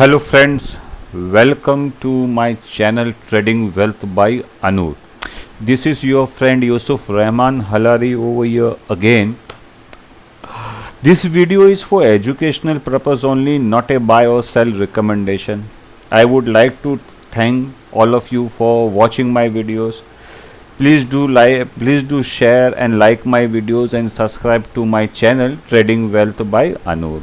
Hello friends, welcome to my channel Trading Wealth by Anur. This is your friend Yusuf Rahman Halari over here again. This video is for educational purpose only, not a buy or sell recommendation. I would like to thank all of you for watching my videos. Please do share and like my videos and subscribe to my channel Trading Wealth by Anur.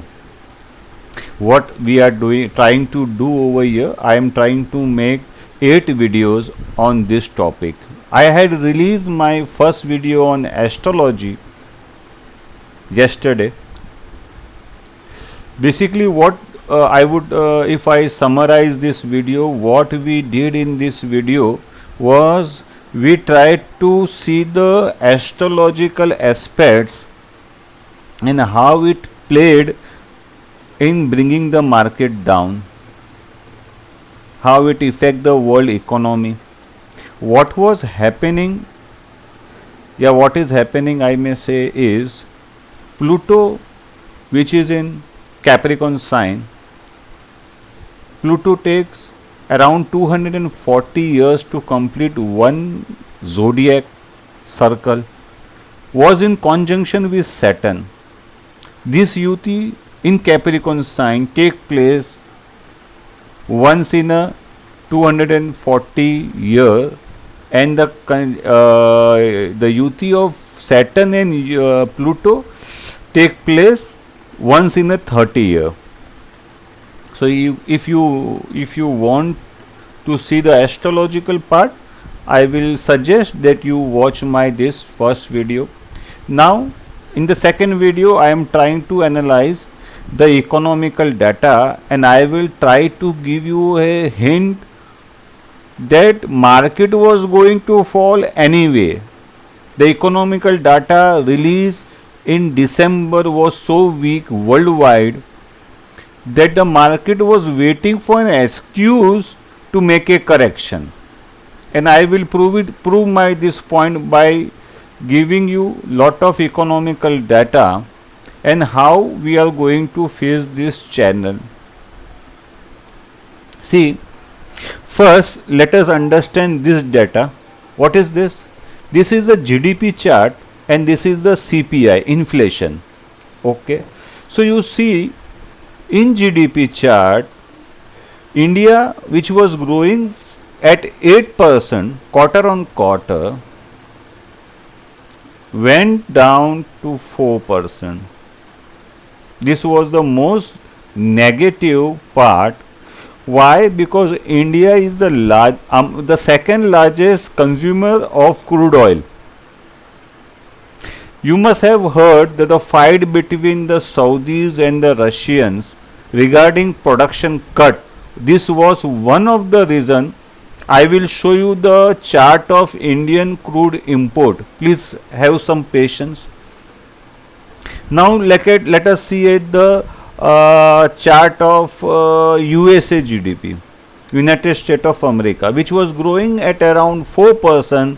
What we are trying to do over here, I am trying to make 8 videos on this topic. I had released my first video on astrology yesterday. Basically what I would if I summarize this video, what we did in this video was we tried to see the astrological aspects and how it played in bringing the market down, how it affect the world economy, what was happening. What is happening, I may say, is Pluto, which is in Capricorn sign, Pluto takes around 240 years to complete one zodiac circle, was in conjunction with Saturn. This UT in Capricorn sign take place once in a 240 year, and the UT of Saturn and Pluto take place once in a 30 year. So if you want to see the astrological part, I will suggest that you watch my this first video. Now in the second video I am trying to analyze the economical data, and I will try to give you a hint that market was going to fall anyway. The economical data released in December was so weak worldwide that the market was waiting for an excuse to make a correction, and I will prove my this point by giving you lot of economical data and how we are going to face this channel. See, first let us understand this data. What is this? This is a GDP chart and this is the CPI, inflation. Okay, so you see in GDP chart, India, which was growing at 8% quarter on quarter, went down to 4%. This was the most negative part. Why? Because India is the second largest consumer of crude oil. You must have heard that the fight between the Saudis and the Russians regarding production cut. This was one of the reason. I will show you the chart of Indian crude import. Please have some patience. Now let us see at the chart of USA GDP, United States of America, which was growing at around 4%.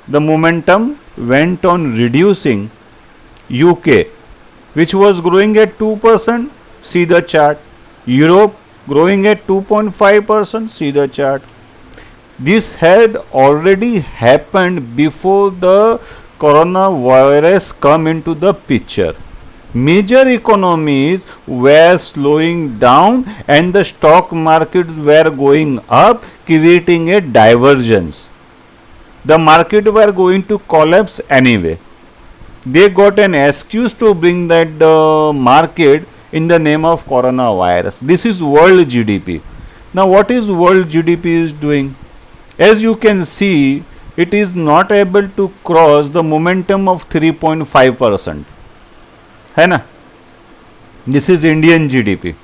The momentum went on reducing. UK, which was growing at 2%, see the chart. Europe growing at 2.5%, see the chart. This had already happened before the coronavirus come into the picture. Major economies were slowing down and the stock markets were going up, creating a divergence. The market were going to collapse anyway. They got an excuse to bring that market in the name of coronavirus. This is world GDP. Now what is world GDP is doing? As you can see, it is not able to cross the momentum of 3.5%. है ना? This is Indian GDP.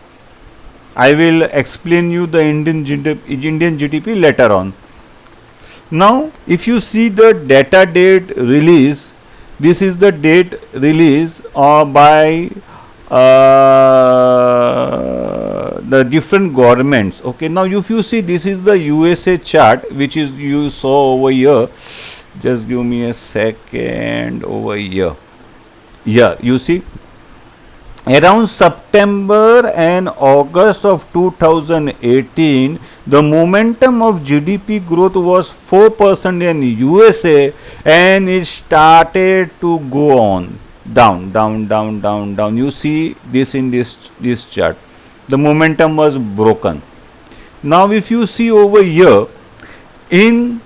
I will explain you the Indian GDP later on. Now, if you see the data date release, this is the date release by the different governments. Okay, now if you see, this is the USA chart, which is you saw over here. Just give me a second over here. Yeah, you see Around September and August of 2018, the momentum of GDP growth was 4% in USA, and it started to go on down, down, down, down, down. You see this in this chart. The momentum was broken. Now, if you see over here, in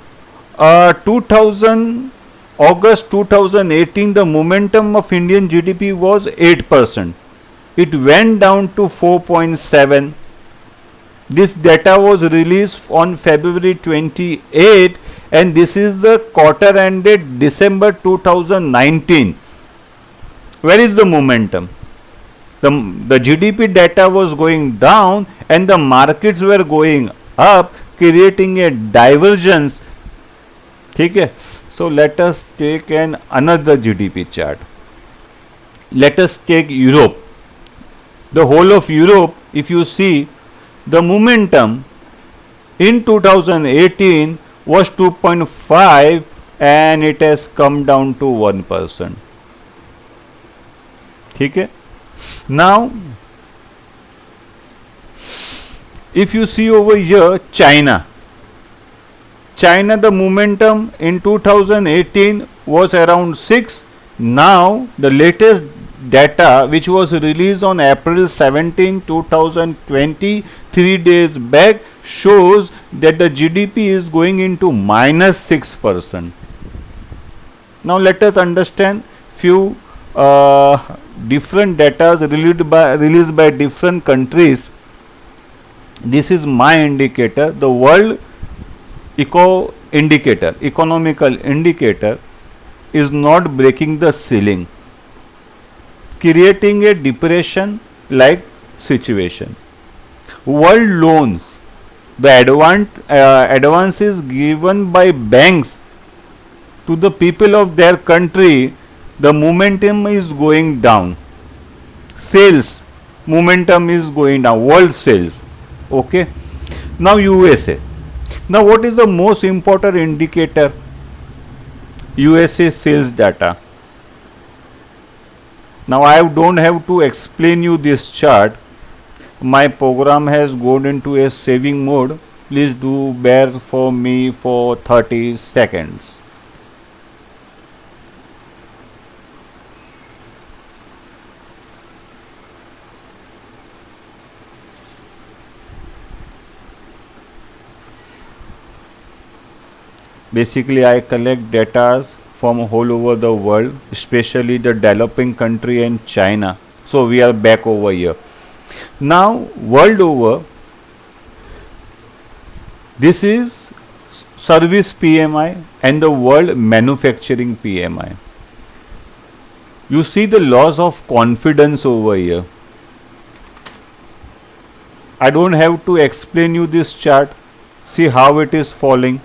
2000 August 2018, the momentum of Indian GDP was 8%. It went down to 4.7. This data was released on February 28, and this is the quarter ended December 2019. Where is the momentum? The GDP data was going down and the markets were going up, creating a divergence. Okay? So let us take another GDP chart. Let us take Europe. The whole of Europe, if you see, the momentum in 2018 was 2.5 and it has come down to 1%. Okay? Now, if you see over here, China, the momentum in 2018 was around 6. Now, the latest data, which was released on April 17, 2020, 3 days back, shows that the GDP is going into minus 6%. Now, let us understand few different data released by different countries. This is my indicator, the world economical indicator is not breaking the ceiling, creating a depression like situation. World loans, the advances given by banks to the people of their country, the momentum is going down. Sales momentum is going down, world sales. Okay. Now USA. Now what is the most important indicator? USA sales data. Now I don't have to explain you this chart. My program has gone into a saving mode. Please do bear for me for 30 seconds. Basically, I collect data from all over the world, especially the developing country and China. So we are back over here. Now, world over, this is service PMI and the world manufacturing PMI. You see the loss of confidence over here. I don't have to explain you this chart. See how it is falling.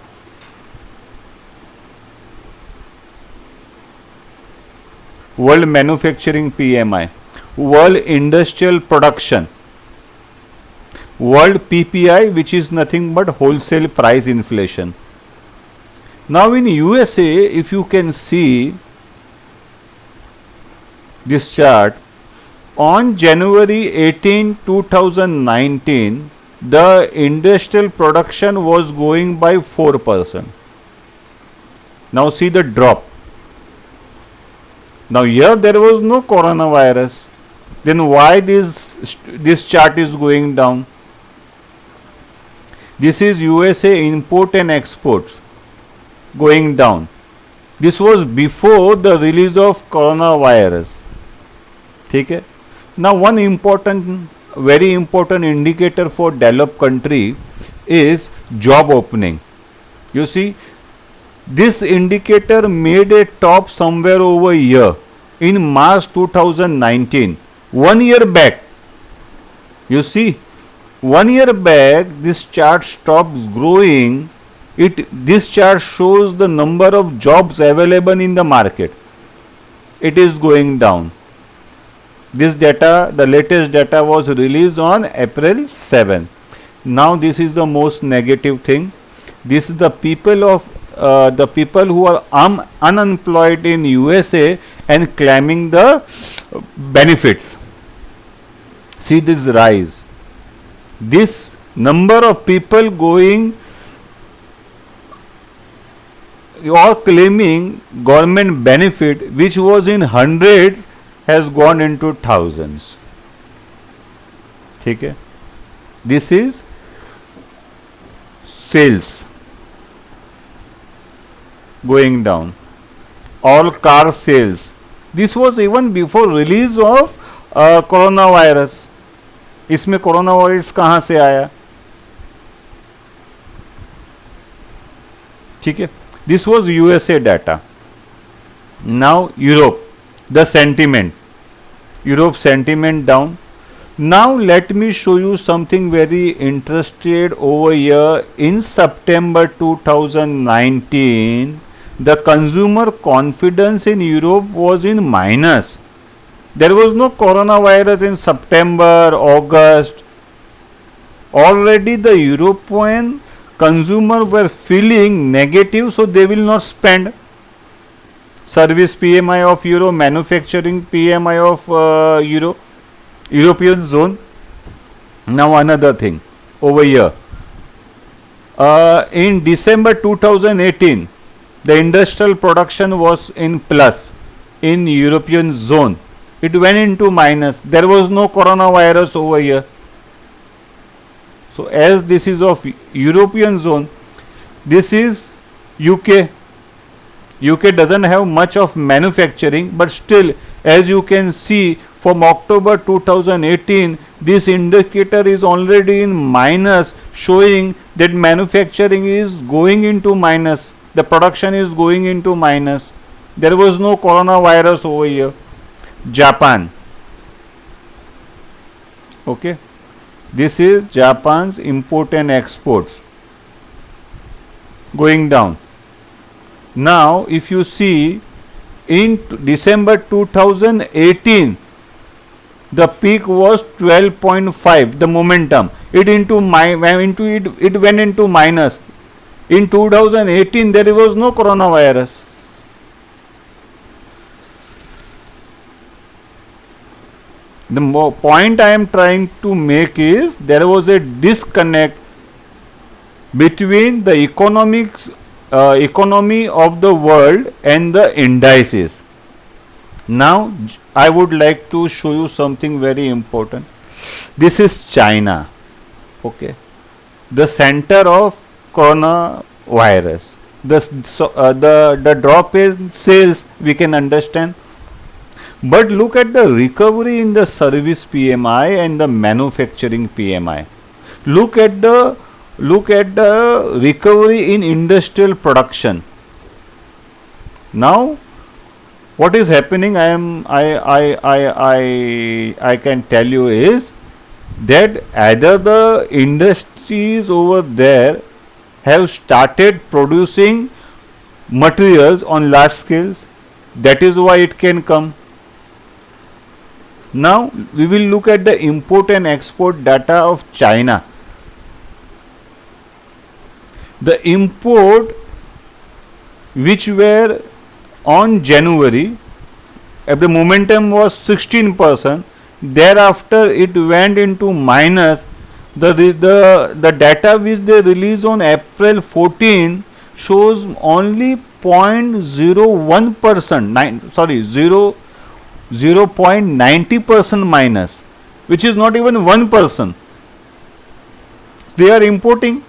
World manufacturing PMI, world industrial production, world PPI, which is nothing but wholesale price inflation. Now in USA, if you can see this chart, on January 18, 2019, the industrial production was going by 4%. Now see the drop. Now here there was no coronavirus. Then why this chart is going down? This is USA import and exports going down. This was before the release of coronavirus. Okay? Now one very important indicator for developed country is job opening. You see, this indicator made a top somewhere over here in March 2019, 1 year back. You see, 1 year back this chart stops growing. This chart shows the number of jobs available in the market. It is going down. This data, the latest data was released on April 7. Now this is the most negative thing. This is the people who are unemployed in USA and claiming the benefits. See this rise. This number of people going or claiming government benefit, which was in hundreds, has gone into thousands. ठीक है. This is sales going down. All car sales. This was even before release of coronavirus. इसमें corona virus कहाँ से आया? ठीक है. This was USA data. Now Europe, the sentiment. Europe sentiment down. Now let me show you something very interesting over here. In September 2019, the consumer confidence in Europe was in minus. There was no coronavirus in September, August. Already the European consumer were feeling negative, so they will not spend. Service PMI of Euro, manufacturing PMI of Euro, European zone. Now another thing over here. In December 2018, the industrial production was in plus in European zone. It went into minus. There was no coronavirus over here. So as this is of European zone, this is UK. UK doesn't have much of manufacturing, but still, as you can see, from October 2018, this indicator is already in minus, showing that manufacturing is going into minus. The production is going into minus. There was no coronavirus over here. Japan. Okay. This is Japan's import and exports going down. Now, if you see in December 2018, the peak was 12.5. The momentum it went into minus. In 2018, there was no coronavirus. The point I am trying to make is there was a disconnect between the economy of the world and the indices. Now I would like to show you something very important. This is China. Okay, the center of coronavirus. The drop in sales we can understand. But look at the recovery in the service PMI and the manufacturing PMI. Look at the recovery in industrial production. Now, what is happening? I can tell you is that either the industries over there have started producing materials on large scales. That is why it can come. Now we will look at the import and export data of China. The import which were on January, if the momentum was 16%, thereafter it went into minus. The data which they released on April 14 shows only 0.01%, 0.90% minus, which is not even 1%. They are importing.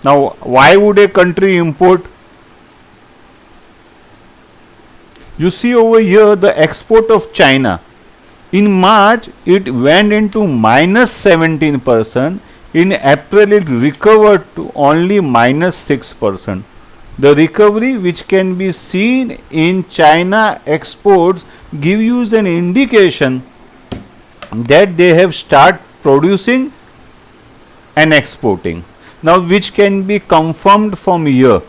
Now, why would a country import? You see over here the export of China. In March, it went into minus 17%. In April, it recovered to only minus 6%. The recovery which can be seen in China exports give you an indication that they have started producing and exporting. Now, which can be confirmed from here.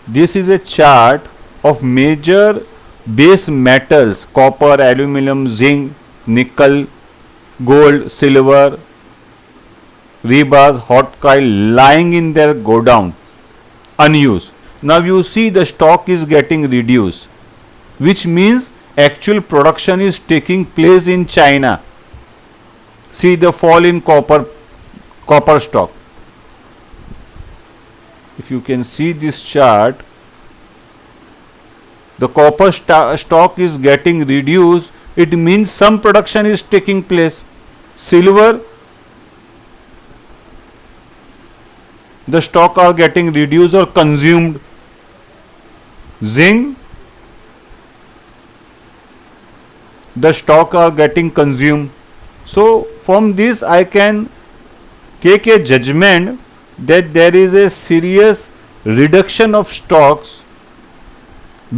This is a chart of major base metals: copper, aluminum, zinc, nickel, gold, silver, rebars, hot coil lying in their godown unused. Now you see the stock is getting reduced, which means actual production is taking place in China. See the fall in copper stock. If you can see this chart, the copper stock is getting reduced. It means some production is taking place. Silver, the stock are getting reduced or consumed. Zinc, the stock are getting consumed. So from this I can take a judgment that there is a serious reduction of stocks,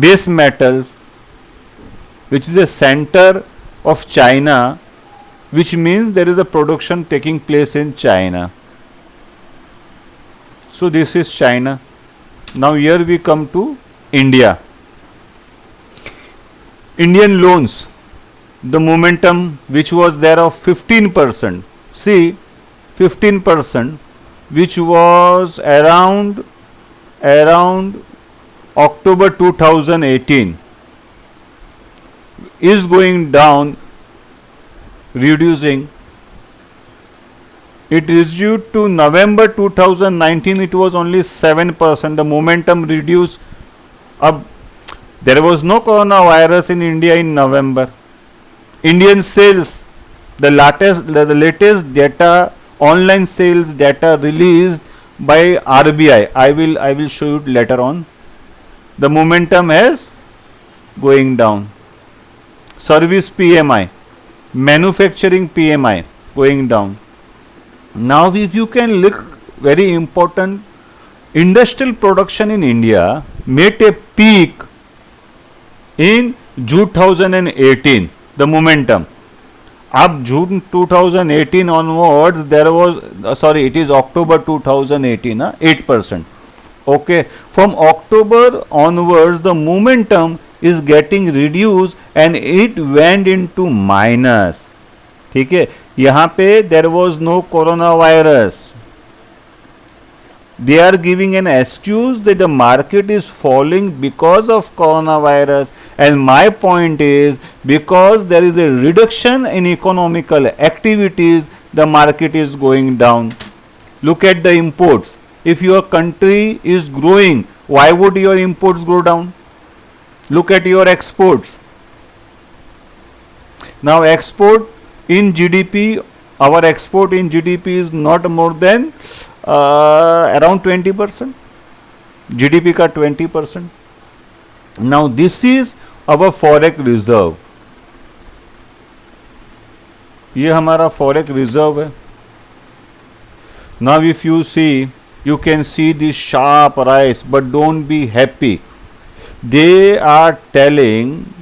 base metals, which is a center of China, which means there is a production taking place in China. So this is China. Now here we come to India. Indian loans, the momentum which was there of 15%. See, 15%, which was around October 2018, is going down, reducing. It reduced to November 2019, it was only 7%. The momentum reduced. There was no coronavirus in India in November. Indian sales, the latest data, online sales data released by RBI. I will show you later on. The momentum is going down. Service PMI, manufacturing PMI going down. Now if you can look, very important, industrial production in India made a peak in June 2018, the momentum. Up June 2018 onwards, there was, it is October 2018, 8%. Okay, from October onwards, the momentum is getting reduced and it went into minus. ठीक है, यहाँ पे there was no coronavirus. They are giving an excuse that the market is falling because of coronavirus, and my point is, because there is a reduction in economical activities, the market is going down. Look at the imports. If your country is growing, why would your imports go down? Look at your exports. Now export in GDP, our export in GDP is not more than around 20%. GDP का 20%. Now this is our forex reserve. ये हमारा forex reserve है. Now if you see, you can see this sharp rise, but don't be happy. They are telling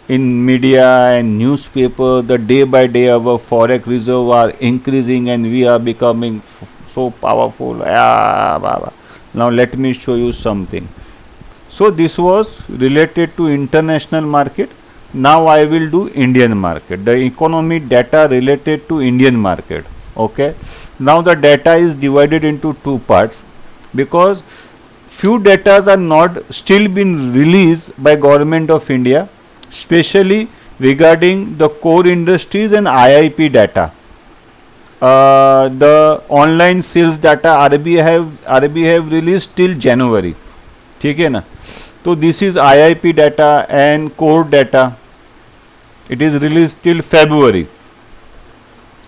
in media and newspaper that day by day our forex reserve are increasing and we are becoming so powerful. Now let me show you something. So this was related to international market. Now I will do Indian market, the economy data related to Indian market. Okay, now the data is divided into two parts because few data are not still been released by Government of India, especially regarding the core industries and IIP data. The online sales data RBI have released till January. ठीक है ना? तो this is IIP data and core data. It is released till February.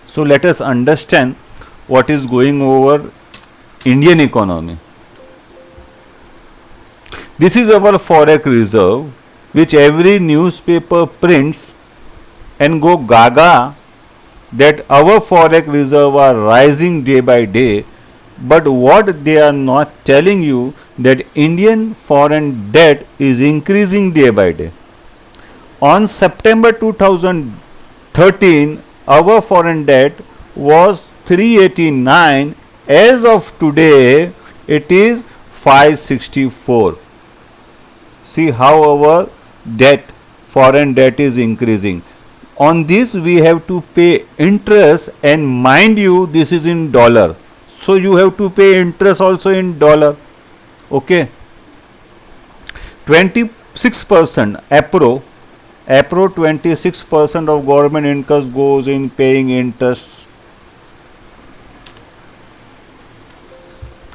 So let us understand what is going over Indian economy. This is our forex reserve, which every newspaper prints and go gaga that our forex reserve are rising day by day, but what they are not telling you that Indian foreign debt is increasing day by day. On September 2013, our foreign debt was 389. As of today, it is 564. See how our debt, foreign debt is increasing. On this we have to pay interest, and mind you, this is in dollar. So you have to pay interest also in dollar. Okay. 26% APRO 26% of government income goes in paying interest.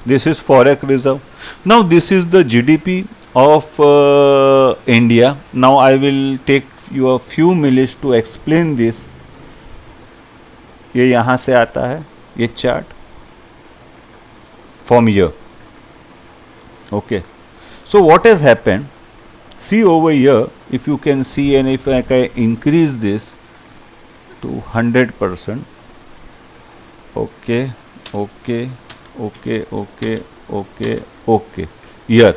This is forex reserve. Now this is the GDP of India. Now I will take you a few minutes to explain this. ये यहाँ से आता है ये chart from here. Okay, so what has happened, see over here, if you can see, and if I can increase this to 100%. Okay, okay, okay, okay, okay, okay. Here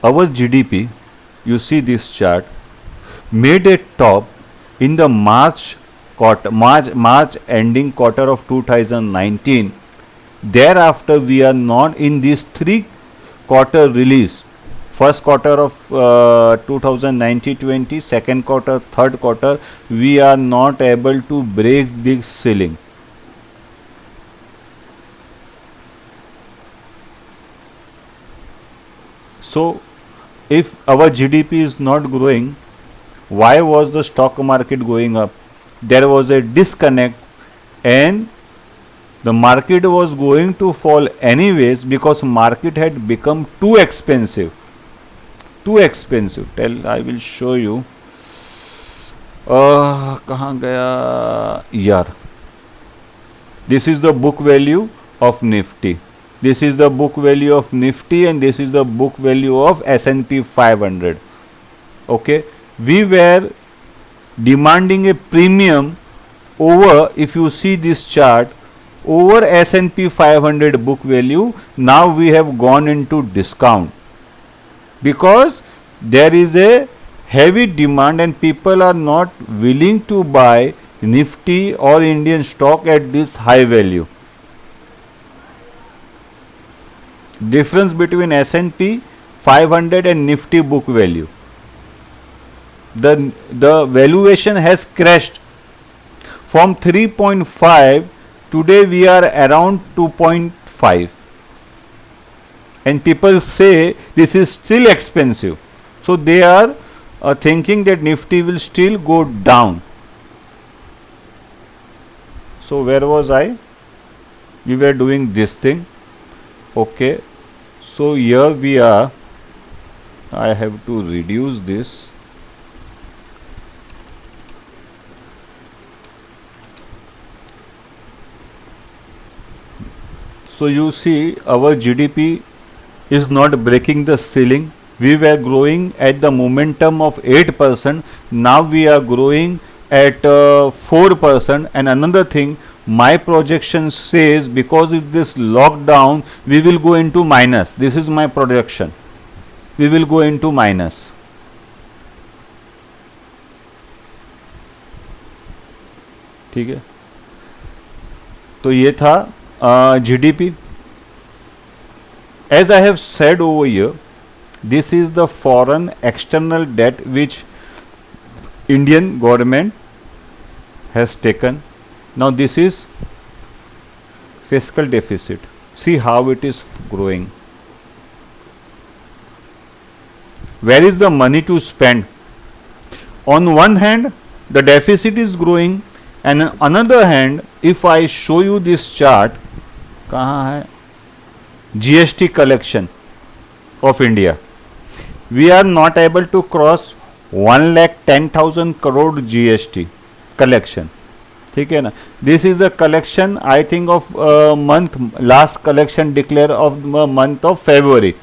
our GDP, you see this chart, made a top in the March ending quarter of 2019. Thereafter we are not in this 3-quarter release. First quarter of 2019-20, second quarter, third quarter, we are not able to break this ceiling. So if our GDP is not growing, why was the stock market going up? There was a disconnect, and the market was going to fall anyways because market had become too expensive. I will show you. कहाँ गया यार? This is the book value of Nifty. This is the book value of Nifty, and this is the book value of S&P 500. Okay, we were demanding a premium over, if you see this chart, over S&P 500 book value. Now we have gone into discount because there is a heavy demand and people are not willing to buy Nifty or Indian stock at this high value. Difference between S&P 500 and Nifty book value. The valuation has crashed from 3.5. Today we are around 2.5, and people say this is still expensive. So they are thinking that Nifty will still go down. So where was I? We were doing this thing. Okay, so here we are. I have to reduce this. So you see our GDP is not breaking the ceiling. We were growing at the momentum of 8%. Now we are growing at 4%. And another thing, my projection says because if this lockdown, we will go into minus. This is my projection. We will go into minus. ठीक है, तो ये था GDP. As I have said over here, this is the foreign external debt which Indian government has taken. Now this is fiscal deficit. See how it is growing. Where is the money to spend? On one hand, the deficit is growing, and on another hand, if I show you this chart, कहाँ है? GST collection of India. We are not able to cross 1,10,000 crore GST collection. ठीक है ना? This is a collection, I think, of last collection declare of the month of February.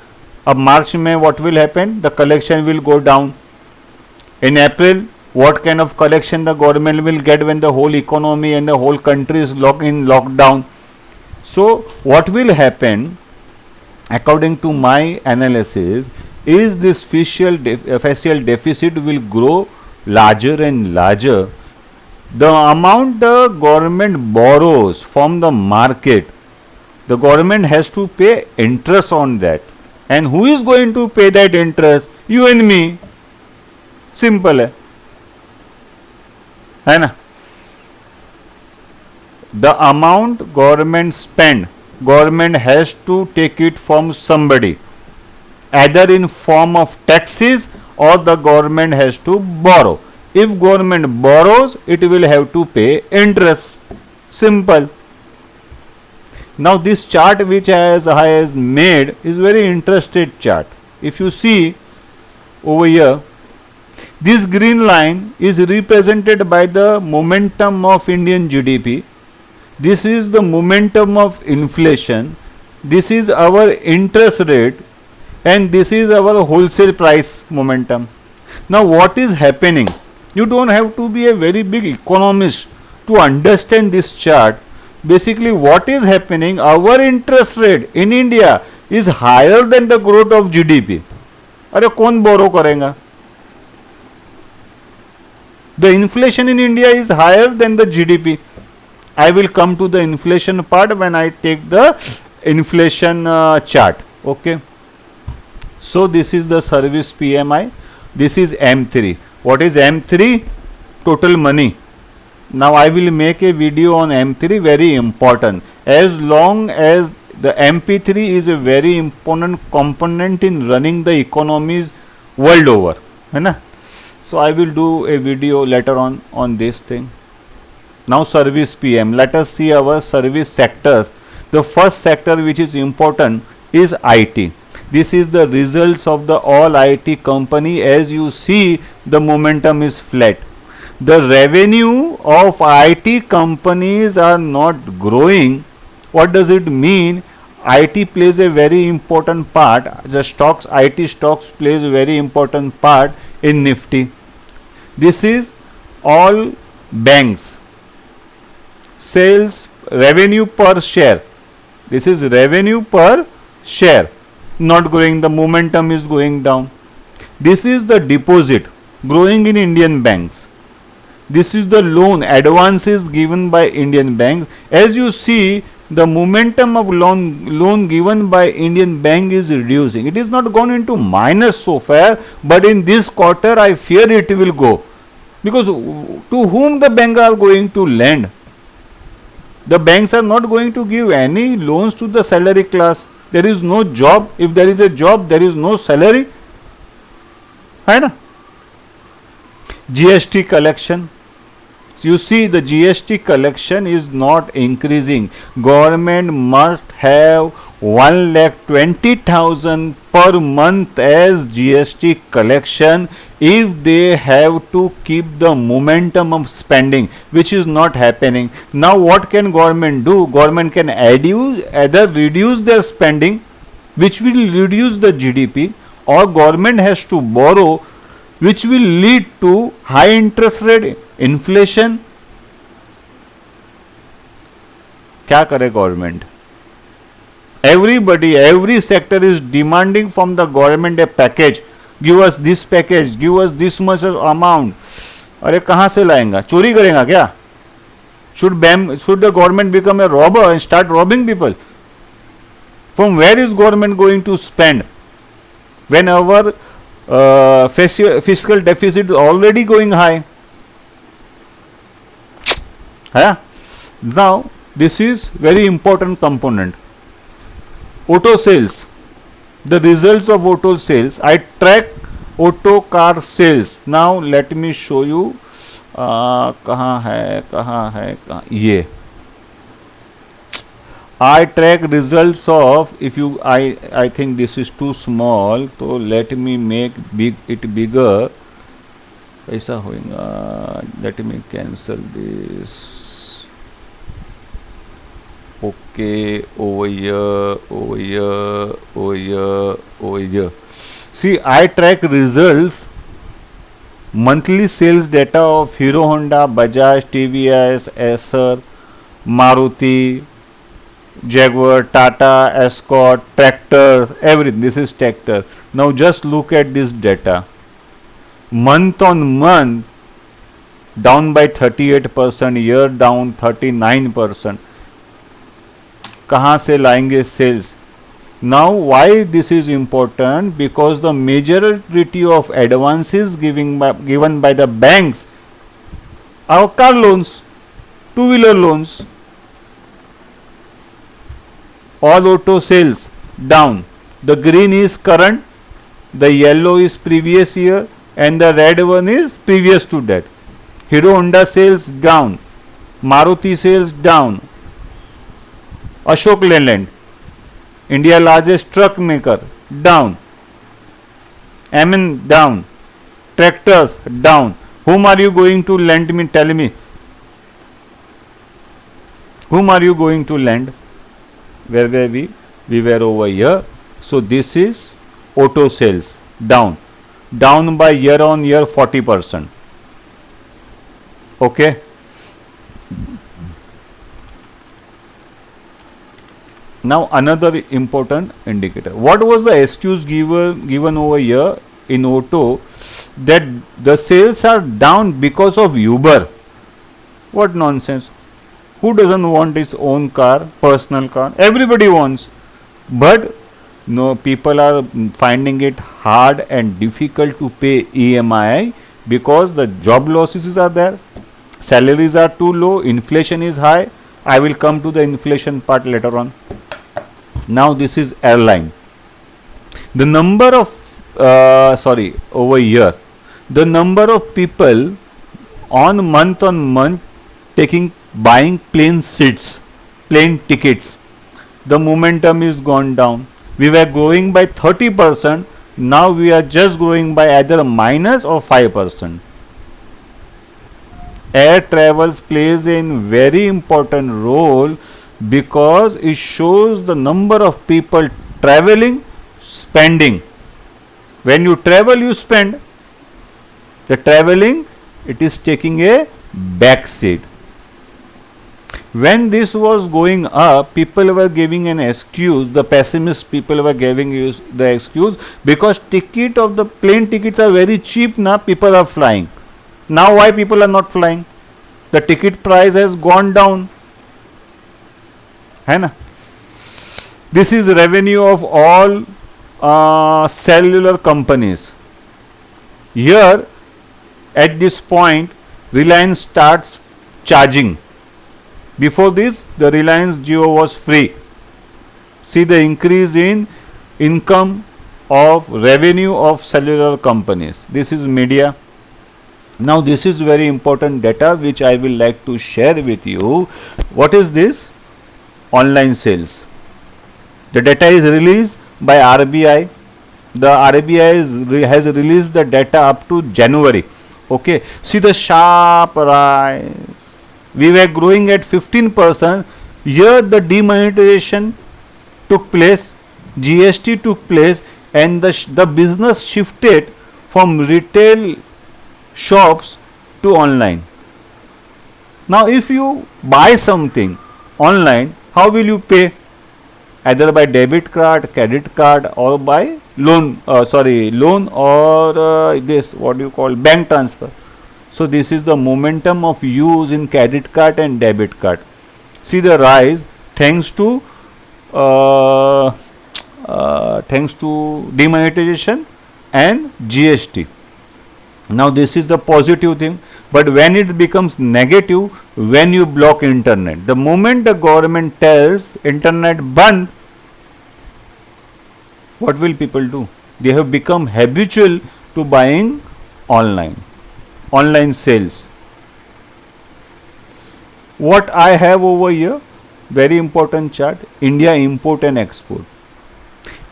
अब March में what will happen? The collection will go down. In April, what kind of collection the government will get when the whole economy and the whole country is in lockdown? So what will happen, according to my analysis, is this fiscal deficit will grow larger and larger. The amount the government borrows from the market, the government has to pay interest on that. And who is going to pay that interest? You and me. Simple है ना? The amount government spend, government has to take it from somebody. either in form of taxes or the government has to borrow. If government borrows, it will have to pay interest. Simple. Now this chart which I has made is very interesting chart. If you see over here, this green line is represented by the momentum of Indian GDP. This is the momentum of inflation. This is our interest rate, and this is our wholesale price momentum. Now what is happening? You don't have to be a very big economist to understand this chart. Basically what is happening, our interest rate in India is higher than the growth of GDP. अरे कौन बोरो करेगा? The inflation in India is higher than the GDP. I will come to the inflation part when I take the inflation chart. Okay. So this is the service PMI. This is M3. What is M3? Total money. Now I will make a video on M3, very important. As long as the MP3 is a very important component in running the economies world over. है ना? So I will do a video later on this thing. Now service PM. Let us see our service sectors. The first sector which is important is IT. This is the results of the all IT company. As you see, the momentum is flat. The revenue of IT companies are not growing. What does it mean? IT plays a very important part. The stocks, IT stocks plays a very important part in Nifty. This is all banks. Sales revenue per share. This is revenue per share. Not growing, the momentum is going down. This is the deposit growing in Indian banks. This is the loan advances given by Indian banks. As you see, the momentum of loan given by Indian bank is reducing. It is not gone into minus so far, but in this quarter I fear it will go, because to whom the banks are going to lend? The banks are not going to give any loans to the salary class. There is no job. If there is a job, there is no salary. है ना? GST collection. So you see, the GST collection is not increasing. Government must have 1,20,000 per month as GST collection if they have to keep the momentum of spending, which is not happening. Now what can government do? Government can either reduce their spending, which will reduce the GDP, or government has to borrow, which will lead to high interest rate, inflation. क्या करे government? Everybody, every sector is demanding from the government a package. Give us this package, give us this much amount. अरे कहाँ से लाएंगा? चोरी करेगा क्या? Should the government become a robber and start robbing people? From where is government going to spend when our fiscal deficit is already going high? Now this is very important component. Auto sales. The results of auto sales. I track auto car sales. Now let me show you. कहाँ है ये. I track results of, if you, I think this is too small, so let me make it bigger. ऐसा होगा. Let me cancel this. Okay, over here. See, I track results, monthly sales data of Hero Honda, Bajaj, TVS, Acer, Maruti, Jaguar, Tata, Escort, tractors, everything. This is tractor. Now just look at this data. Month on month, down by 38%, year down 39%. कहाँ से लाएंगे sales? Now why this is important? Because the majority of advances given by the banks are car loans, two-wheeler loans. All auto sales down. The green is current, the yellow is previous year, and the red one is previous to that. Hero Honda sales down, Maruti sales down, Ashok Leyland, India largest truck maker, down, MN down, tractors down. Whom are you going to lend me? Tell me. Whom are you going to lend? Where were we? We were over here. So this is auto sales down. Down by year on year 40%. Okay. Now another important indicator. What was the excuse given over here in auto that the sales are down because of Uber? What nonsense. Who doesn't want his own car, personal car? Everybody wants. But no, people are finding it hard and difficult to pay EMI because the job losses are there, salaries are too low, inflation is high. I will come to the inflation part later on. Now this is airline. The number of over here, the number of people on month buying plane seats, plane tickets, the momentum is gone down. We were growing by 30%, now we are just growing by either minus or 5%. Air travels plays a very important role because it shows the number of people traveling, spending. When you travel, you spend. The traveling, it is taking a back seat. When this was going up, people were giving an excuse. The pessimist people were giving you the excuse because ticket of the plane tickets are very cheap now. People are flying. Now why people are not flying? The ticket price has gone down. है ना? This is revenue of all cellular companies. Here, at this point, Reliance starts charging. Before this, the Reliance Jio was free. See the increase in income of revenue of cellular companies. This is media. Now this is very important data which I will like to share with you. What is this? Online sales. The data is released by RBI. The RBI has released the data up to January. Okay. See the sharp rise. We were growing at 15%. Here the demonetization took place, GST took place, and the business shifted from retail shops to online. Now if you buy something online, how will you pay? Either by debit card, credit card, or by loan or this what you call bank transfer. So this is the momentum of use in credit card and debit card. See the rise thanks to demonetization and GST. Now this is the positive thing, but when it becomes negative, when you block internet, the moment the government tells internet band, what will people do? They have become habitual to buying online sales. What I have over here, very important chart, India import and export.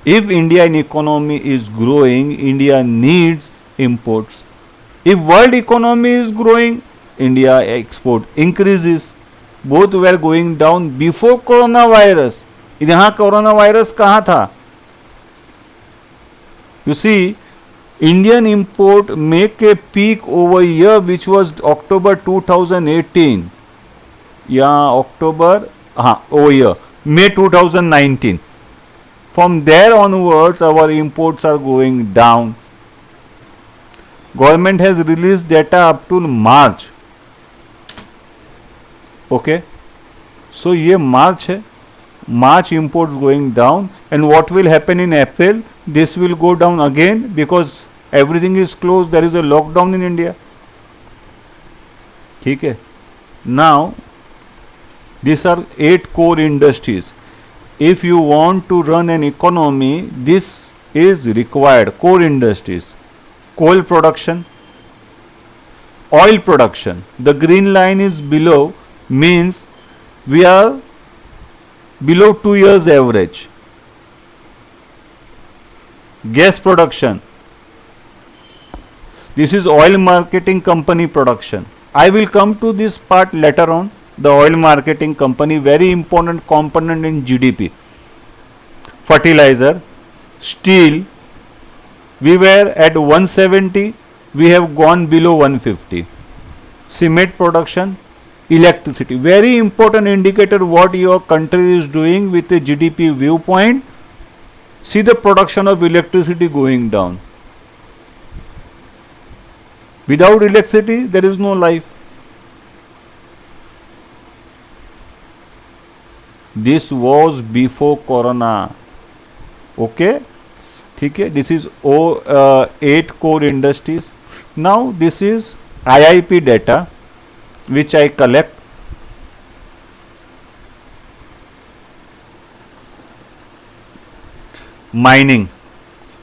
If Indian economy is growing, India needs imports. If world economy is growing, India export increases. Both were going down before coronavirus. यहाँ corona virus कहाँ था? You see, Indian import make a peak over here which was October 2018. Yeah, October, over here, May 2019. From there onwards, our imports are going down. Government has released data up to March. Okay. So, ये March है. March imports going down, and what will happen in April? This will go down again because everything is closed. There is a lockdown in India. ठीक है. Now, these are 8 core industries. If you want to run an economy, these is required. Core industries, coal production, oil production. The green line is below, means we are below 2 years average. Gas production. This is oil marketing company production. I will come to this part later on. The oil marketing company, very important component in GDP. Fertilizer, steel, we were at 170, we have gone below 150. Cement production, electricity, very important indicator what your country is doing with a GDP viewpoint. See the production of electricity going down. Without electricity, there is no life. This was before Corona. Okay, ठीक है. This is 8 core industries. Now this is IIP data which I collect. Mining,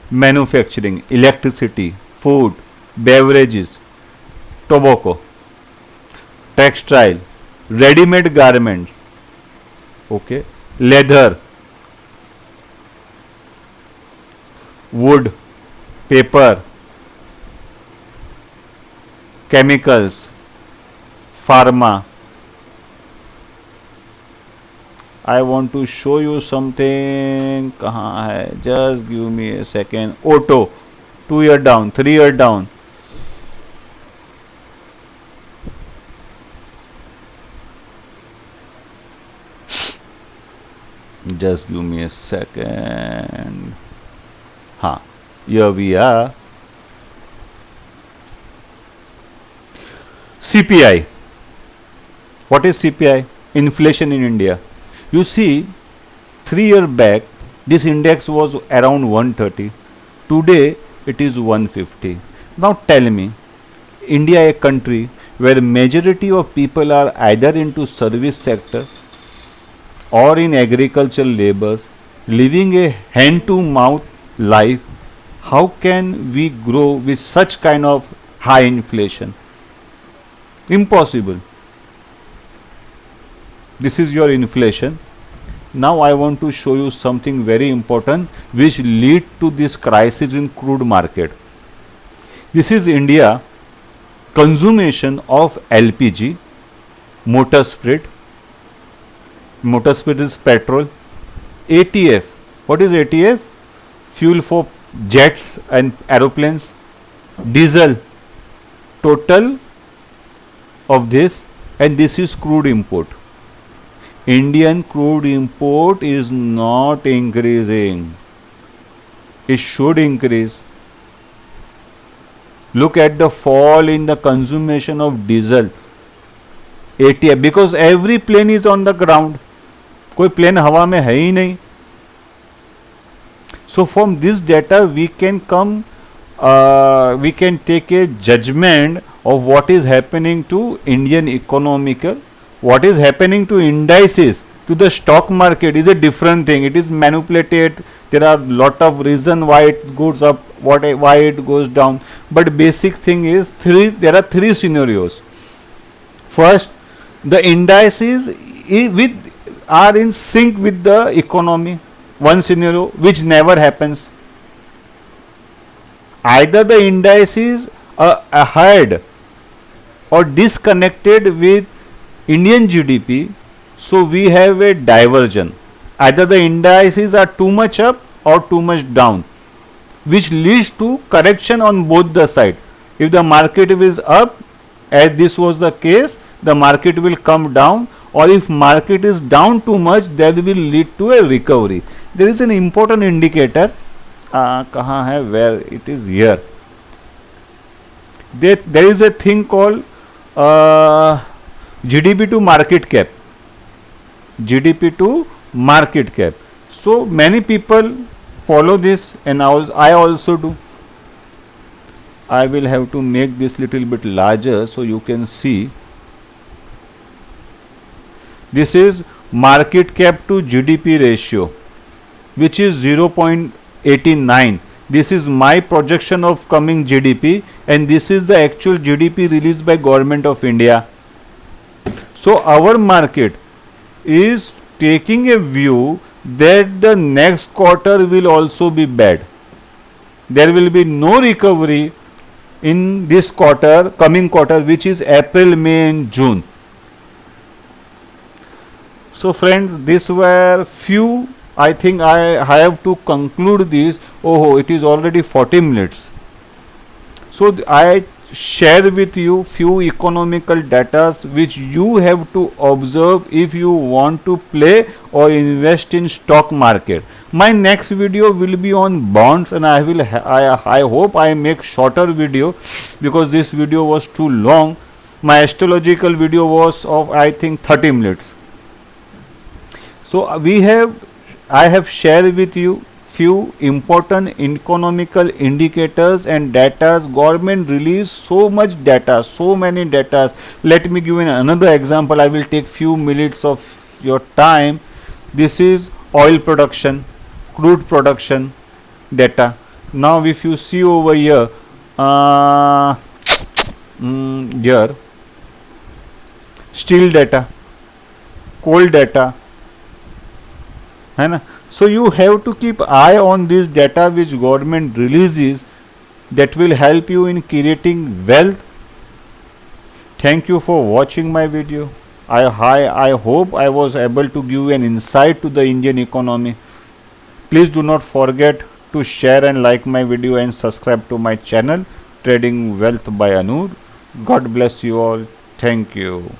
manufacturing, electricity, food, beverages, tobacco, textile, ready-made garments, okay, leather, wood, paper, chemicals, pharma. I want to show you something. कहाँ है? Just give me a second. Auto, 2 year down, 3 year down. Just give me a second. हाँ, here we are. CPI. What is CPI? Inflation in India. You see, 3 years back, this index was around 130. Today, it is 150. Now tell me, India a country where majority of people are either into service sector or in agricultural labors, living a hand-to-mouth life. How can we grow with such kind of high inflation? Impossible. This is your inflation. Now I want to show you something very important which lead to this crisis in crude market. This is India consumption of LPG, motor spirit. Motor spirit is petrol. ATF. What is ATF? Fuel for jets and aeroplanes. Diesel. Total of this, and this is crude import. Indian crude import is not increasing. It should increase. Look at the fall in the consumption of diesel, ATF, because every plane is on the ground. कोई plane हवा में है ही नहीं. So from this data we can take a judgment of what is happening to Indian economical. What is happening to indices, to the stock market is a different thing. It is manipulated. There are lot of reason why it goes up, why it goes down. But basic thing is there are three scenarios. First, the indices are in sync with the economy. One scenario which never happens. Either the indices are ahead or disconnected with Indian GDP, so we have a diversion. Either the indices are too much up or too much down, which leads to correction on both the side. If the market is up, as this was the case, the market will come down, or if market is down too much, that will lead to a recovery. There is an important indicator. कहाँ है? Where it is here. There is a thing called GDP to market cap. GDP to market cap. So many people follow this, and I also do. I will have to make this little bit larger so you can see. This is market cap to GDP ratio, which is 0.8. 89. This is my projection of coming GDP, and this is the actual GDP released by Government of India. So our market is taking a view that the next quarter will also be bad. There will be no recovery in this quarter, coming quarter, which is April, May and June. So friends, these were few. I think I have to conclude this. Oh, it is already 40 minutes. So I share with you few economical data which you have to observe if you want to play or invest in stock market. My next video will be on bonds, and I hope I make shorter video because this video was too long. My astrological video was of I think 30 minutes. So I have shared with you few important economical indicators and data. Government release so much data, so many data. Let me give you another example. I will take few minutes of your time. This is oil production, crude production data. Now if you see over here, here steel data, coal data, है ना. So you have to keep eye on this data which government releases, that will help you in creating wealth. Thank you for watching my video. I hope I was able to give an insight to the Indian economy. Please do not forget to share and like my video and subscribe to my channel Trading Wealth by Anuj. God bless you all. Thank you.